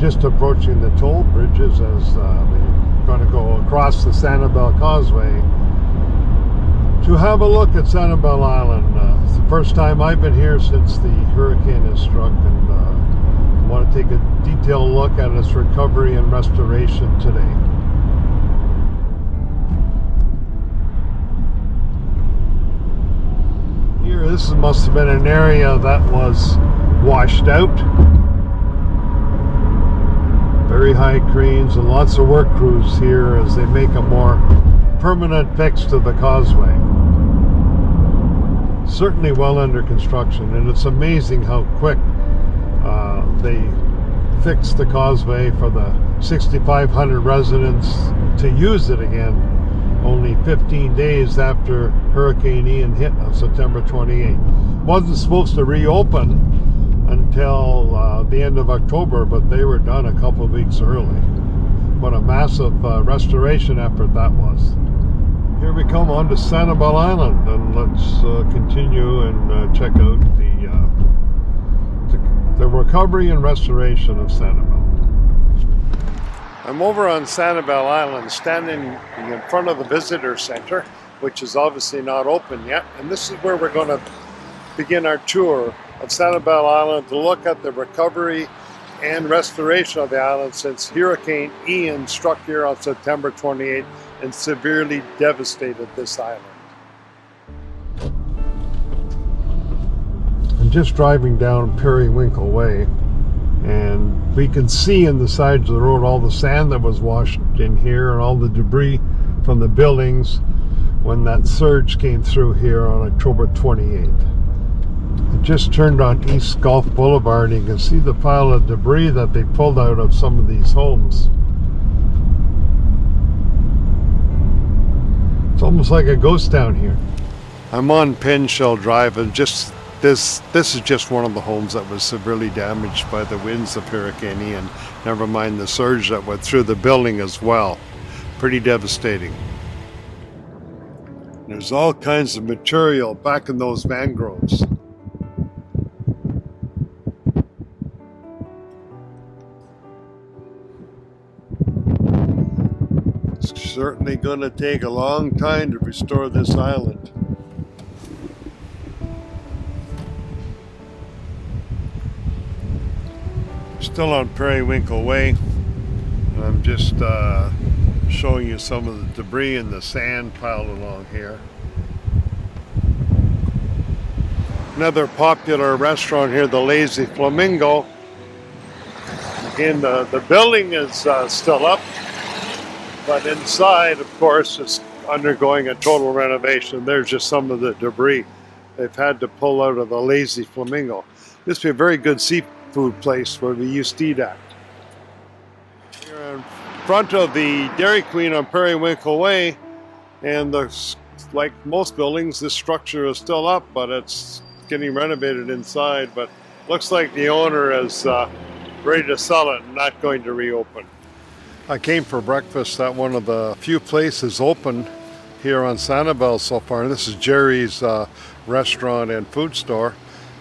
just approaching the toll bridges as they're going to go across the Sanibel Causeway to have a look at Sanibel Island. It's the first time I've been here since the hurricane has struck, and I want to take a detailed look at its recovery and restoration today. Here, this must have been an area that was washed out. Very high cranes and lots of work crews here as they make a more permanent fix to the causeway. Certainly well under construction, and it's amazing how quick they fixed the causeway for the 6,500 residents to use it again only 15 days after Hurricane Ian hit on September 28th. Wasn't supposed to reopen until the end of October, but they were done a couple of weeks early. What a massive restoration effort that was. Here we come on to Sanibel Island, and let's continue and check out the recovery and restoration of Sanibel. I'm over on Sanibel Island, standing in front of the visitor center, which is obviously not open yet, and this is where we're going to begin our tour of Sanibel Island to look at the recovery and restoration of the island since Hurricane Ian struck here on September 28th and severely devastated this island. I'm just driving down Periwinkle Way, and we can see in the sides of the road all the sand that was washed in here and all the debris from the buildings when that surge came through here on October 28th. I just turned on East Gulf Boulevard, and you can see the pile of debris that they pulled out of some of these homes. It's almost like a ghost town here. I'm on Penshell Drive, and this is just one of the homes that was severely damaged by the winds of Hurricane Ian. Never mind the surge that went through the building as well. Pretty devastating. There's all kinds of material back in those mangroves. It's certainly going to take a long time to restore this island. Still on Periwinkle Way, and I'm just showing you some of the debris and the sand piled along here. Another popular restaurant here, the Lazy Flamingo. Again, the building is still up, but inside, of course, is undergoing a total renovation. There's just some of the debris they've had to pull out of the Lazy Flamingo. This would be a very good seafood place where we used to eat at. Here in front of the Dairy Queen on Periwinkle Way, and like most buildings, this structure is still up, but it's getting renovated inside. But looks like the owner is ready to sell it and not going to reopen. I came for breakfast at one of the few places open here on Sanibel so far, and this is Jerry's restaurant and food store.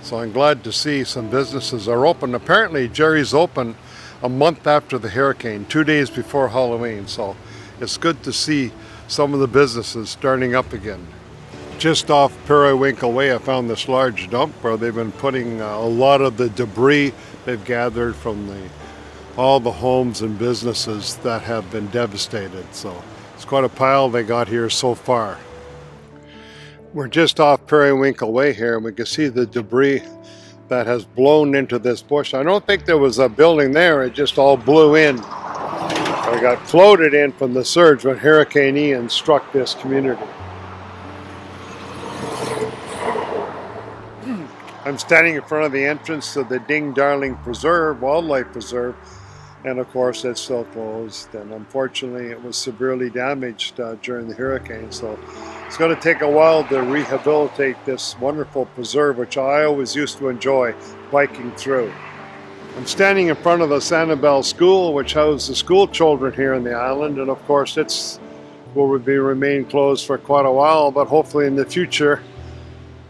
So I'm glad to see some businesses are open. Apparently Jerry's open a month after the hurricane, 2 days before Halloween. So it's good to see some of the businesses starting up again. Just off Periwinkle Way, I found this large dump where they've been putting a lot of the debris they've gathered from all the homes and businesses that have been devastated. So it's quite a pile they got here so far. We're just off Periwinkle Way here, and we can see the debris that has blown into this bush. I don't think there was a building there, it just all blew in. It got floated in from the surge when Hurricane Ian struck this community. I'm standing in front of the entrance to the Ding Darling Preserve, Wildlife Preserve, and of course it's still closed, and unfortunately it was severely damaged during the hurricane, so it's going to take a while to rehabilitate this wonderful preserve, which I always used to enjoy biking through. I'm standing in front of the Sanibel School, which houses the school children here in the island, and of course it's will remain closed for quite a while, but hopefully in the future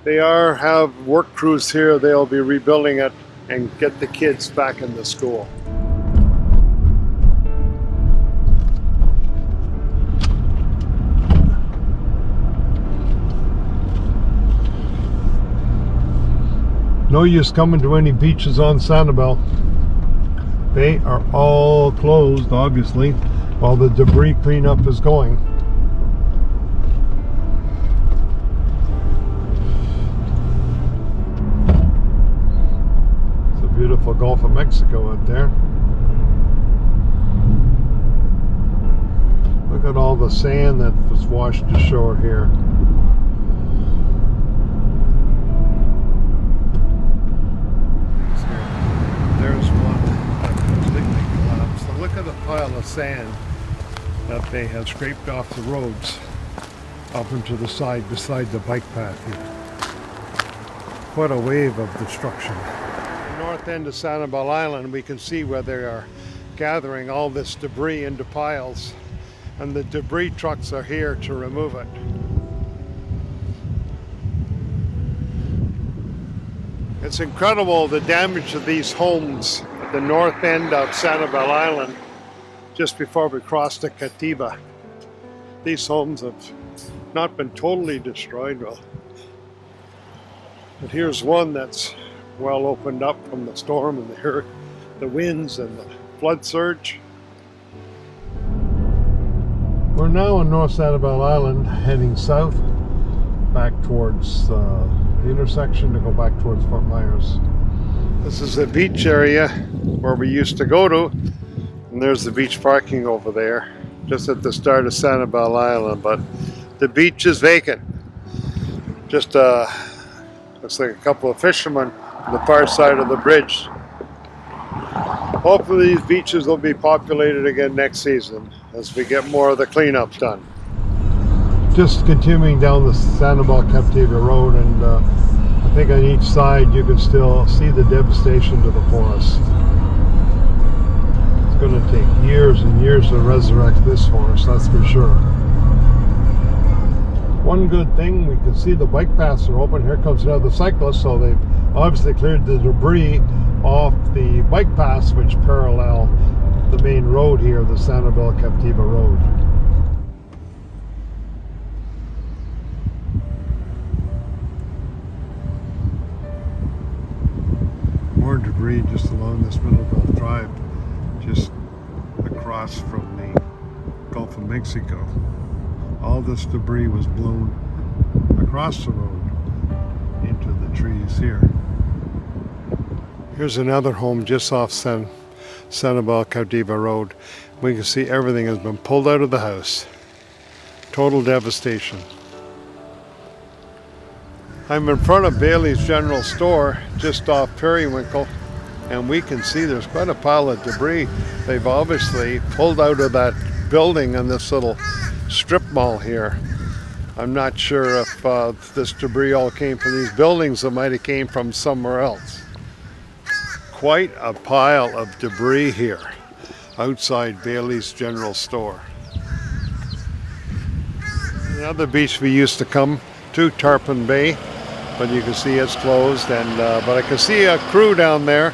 they have work crews here. They'll be rebuilding it and get the kids back in the school. No use coming to any beaches on Sanibel. They are all closed, obviously, while the debris cleanup is going. It's a beautiful Gulf of Mexico out there. Look at all the sand that was washed ashore here. There's one that completely collapsed. So look at the pile of sand that they have scraped off the roads up into the side beside the bike path here. What a wave of destruction. The north end of Sanibel Island, we can see where they are gathering all this debris into piles, and the debris trucks are here to remove it. It's incredible the damage to these homes at the north end of Sanibel Island just before we crossed the Katiba. These homes have not been totally destroyed, well, but here's one that's well opened up from the storm and the winds and the flood surge. We're now on North Sanibel Island, heading south back towards the intersection to go back towards Fort Myers. This is the beach area where we used to go to, and there's the beach parking over there, just at the start of Sanibel Island, but the beach is vacant. Just looks like a couple of fishermen on the far side of the bridge. Hopefully these beaches will be populated again next season as we get more of the cleanup done. Just continuing down the Sanibel Captiva Road, and I think on each side you can still see the devastation to the forest. It's going to take years and years to resurrect this forest, that's for sure. One good thing, we can see the bike paths are open. Here comes another cyclist, so they've obviously cleared the debris off the bike paths which parallel the main road here, the Sanibel Captiva Road. More debris just along this Middle Gulf Drive, just across from the Gulf of Mexico. All this debris was blown across the road into the trees here. Here's another home just off Sanibel Captiva Road. We can see everything has been pulled out of the house. Total devastation. I'm in front of Bailey's General Store just off Periwinkle, and we can see there's quite a pile of debris they've obviously pulled out of that building in this little strip mall here. I'm not sure if this debris all came from these buildings or might have came from somewhere else. Quite a pile of debris here outside Bailey's General Store. Another beach we used to come to, Tarpon Bay, but you can see it's closed, and but I can see a crew down there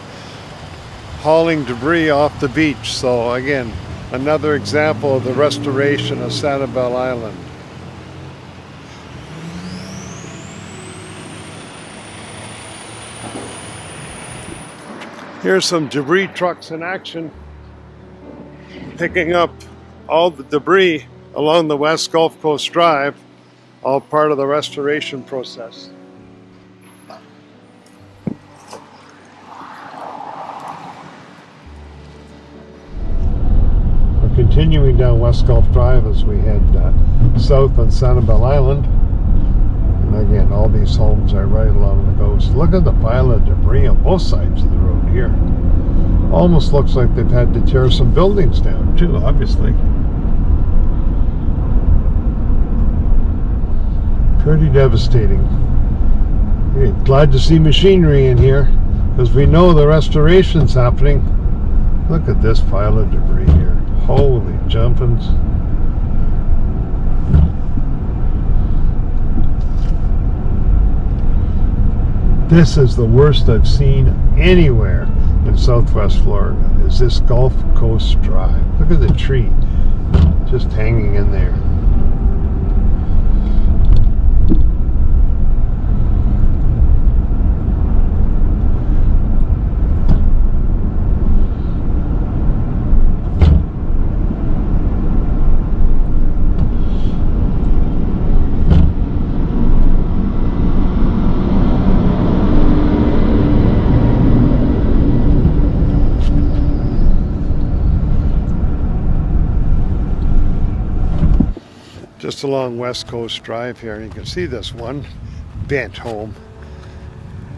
hauling debris off the beach. So again, another example of the restoration of Sanibel Island. Here's some debris trucks in action, picking up all the debris along the West Gulf Coast Drive, all part of the restoration process. We're continuing down West Gulf Drive as we head south on Sanibel Island. And again, all these homes are right along the coast. Look at the pile of debris on both sides of the road here. Almost looks like they've had to tear some buildings down too, obviously. Pretty devastating. Hey, glad to see machinery in here, because we know the restoration's happening. Look at this pile of debris here. Holy jumpins. This is the worst I've seen anywhere in Southwest Florida, is this Gulf Coast Drive. Look at the tree just hanging in there. just along West Coast Drive here, and you can see this one bent home.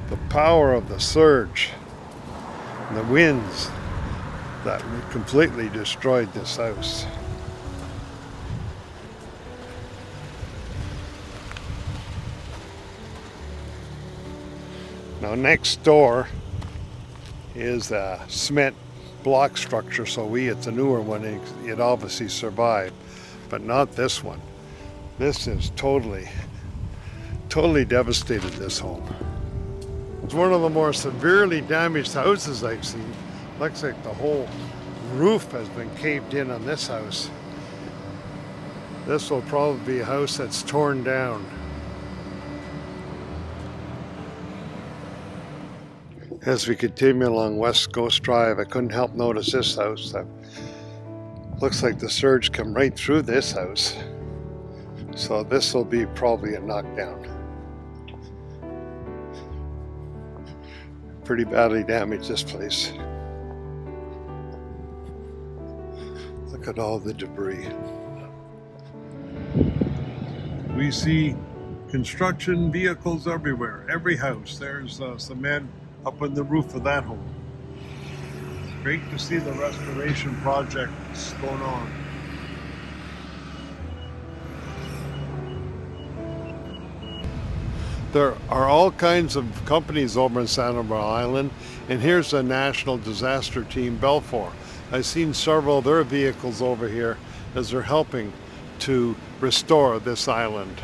The power of the surge and the winds that completely destroyed this house. Now next door is a cement block structure, so it's a newer one. It obviously survived, but not this one. This is totally devastated, this home. It's one of the more severely damaged houses I've seen. Looks like the whole roof has been caved in on this house. This will probably be a house that's torn down. As we continue along West Coast Drive, I couldn't help notice this house. Looks like the surge come right through this house. So this will be probably a knockdown. Pretty badly damaged, this place. Look at all the debris. We see construction vehicles everywhere, every house. There's some men up on the roof of that home. It's great to see the restoration projects going on. There are all kinds of companies over in Sanibel Island, and here's a national disaster team, Belfour. I've seen several of their vehicles over here as they're helping to restore this island.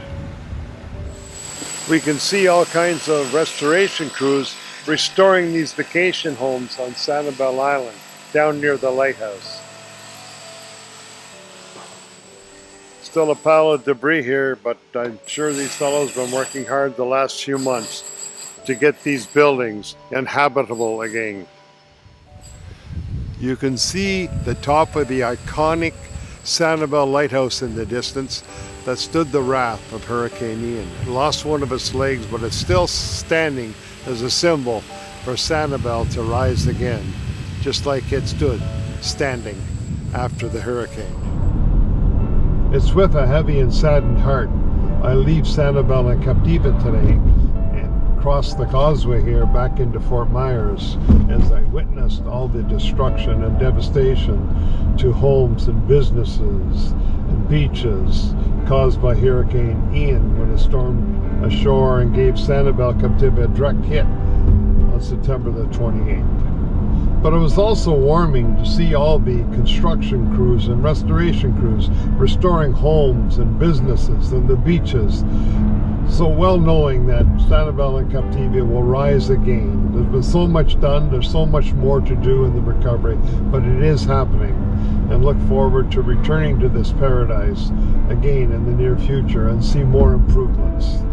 We can see all kinds of restoration crews restoring these vacation homes on Sanibel Island, down near the lighthouse. Still a pile of debris here, but I'm sure these fellows have been working hard the last few months to get these buildings inhabitable again. You can see the top of the iconic Sanibel Lighthouse in the distance that stood the wrath of Hurricane Ian. It lost one of its legs, but it's still standing as a symbol for Sanibel to rise again, just like it stood standing after the hurricane. It's with a heavy and saddened heart I leave Sanibel and Captiva today and cross the Causeway here back into Fort Myers as I witnessed all the destruction and devastation to homes and businesses and beaches caused by Hurricane Ian when it stormed ashore and gave Sanibel Captiva a direct hit on September the 28th. But it was also warming to see all the construction crews and restoration crews restoring homes and businesses and the beaches, so well knowing that Sanibel and Captiva will rise again. There's been so much done, there's so much more to do in the recovery, but it is happening, and look forward to returning to this paradise again in the near future and see more improvements.